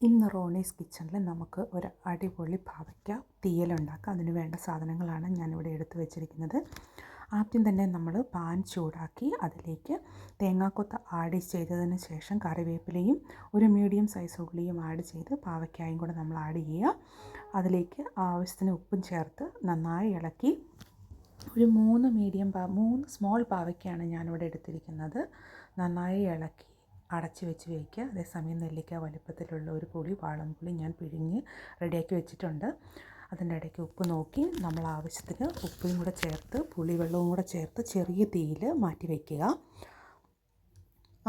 ഇന്ന് റോണീസ് കിച്ചണിൽ നമുക്ക് ഒരു അടിപൊളി പാവയ്ക്ക തീയലുണ്ടാക്കാം. അതിന് വേണ്ട സാധനങ്ങളാണ് ഞാനിവിടെ എടുത്തു വെച്ചിരിക്കുന്നത്. ആദ്യം തന്നെ നമ്മൾ പാൻ ചൂടാക്കി അതിലേക്ക് തേങ്ങാക്കൊത്ത് ആഡ് ചെയ്തതിന് ശേഷം കറിവേപ്പിലയും ഒരു മീഡിയം സൈസ് ഉള്ളിയും ആഡ് ചെയ്ത് പാവയ്ക്കായും കൂടെ നമ്മൾ ആഡ് ചെയ്യുക. അതിലേക്ക് ആവശ്യത്തിന് ഉപ്പും ചേർത്ത് നന്നായി ഇളക്കി ഒരു 3 സ്മോൾ പാവയ്ക്കാണ് ഞാനിവിടെ എടുത്തിരിക്കുന്നത്. നന്നായി ഇളക്കി അടച്ച് വെച്ച് വയ്ക്കുക. അതേസമയം നെല്ലിക്ക വലിപ്പത്തിലുള്ള ഒരു പുളി വാളൻപുളി ഞാൻ പിഴിഞ്ഞ് റെഡിയാക്കി വെച്ചിട്ടുണ്ട്. അതിൻ്റെ ഇടയ്ക്ക് ഉപ്പ് നോക്കി നമ്മൾ ആവശ്യത്തിന് ഉപ്പും കൂടെ ചേർത്ത് പുളിവെള്ളവും കൂടെ ചേർത്ത് ചെറിയ തീയിൽ മാറ്റി വയ്ക്കുക.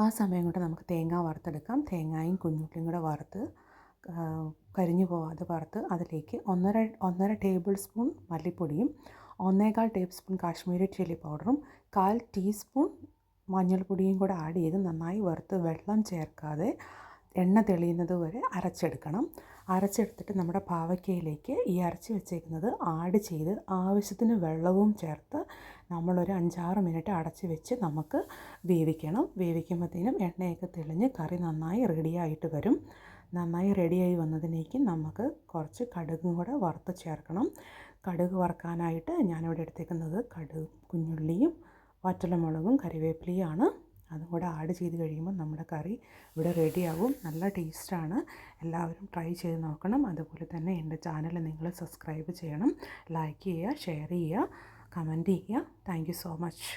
ആ സമയം കൊണ്ട് നമുക്ക് തേങ്ങ വറുത്തെടുക്കാം. തേങ്ങയും കുഞ്ഞുള്ളിയും കൂടെ വറുത്ത് കരിഞ്ഞു പോവാതെ വറുത്ത് അതിലേക്ക് 1.5 ടേബിൾ സ്പൂൺ മല്ലിപ്പൊടിയും 1.25 ടേബിൾ സ്പൂൺ കാശ്മീരി ചില്ലി പൗഡറും 1/4 ടീസ്പൂൺ മഞ്ഞൾപ്പൊടിയും കൂടെ ആഡ് ചെയ്ത് നന്നായി വറുത്ത് വെള്ളം ചേർക്കാതെ എണ്ണ തെളിയുന്നത് വരെ അരച്ചെടുക്കണം. അരച്ചെടുത്തിട്ട് നമ്മുടെ പാവയ്ക്കയിലേക്ക് ഈ അരച്ച് വെച്ചേക്കുന്നത് ആഡ് ചെയ്ത് ആവശ്യത്തിന് വെള്ളവും ചേർത്ത് നമ്മളൊരു 5-6 മിനിറ്റ് അടച്ച് വെച്ച് നമുക്ക് വേവിക്കണം. വേവിക്കുമ്പോഴത്തേനും എണ്ണയൊക്കെ തെളിഞ്ഞ് കറി നന്നായി റെഡിയായിട്ട് വരും. നന്നായി റെഡിയായി വന്നതിലേക്ക് നമുക്ക് കുറച്ച് കടുകും കൂടെ വറുത്ത് ചേർക്കണം. കടുക് വറുക്കാനായിട്ട് ഞാനിവിടെ എടുത്തേക്കുന്നത് കുഞ്ഞുള്ളിയും വറ്റൽമുളകും കറിവേപ്പിലയുമാണ്. അതും കൂടെ ആഡ് ചെയ്ത് കഴിയുമ്പോൾ നമ്മുടെ കറി ഇവിടെ റെഡിയാകും. നല്ല ടേസ്റ്റാണ്. എല്ലാവരും ട്രൈ ചെയ്ത് നോക്കണം. അതുപോലെ തന്നെ എൻ്റെ ചാനൽ നിങ്ങൾ സബ്സ്ക്രൈബ് ചെയ്യണം. ലൈക്ക് ചെയ്യുക, ഷെയർ ചെയ്യുക, കമൻറ്റ് ചെയ്യുക. Thank you so much.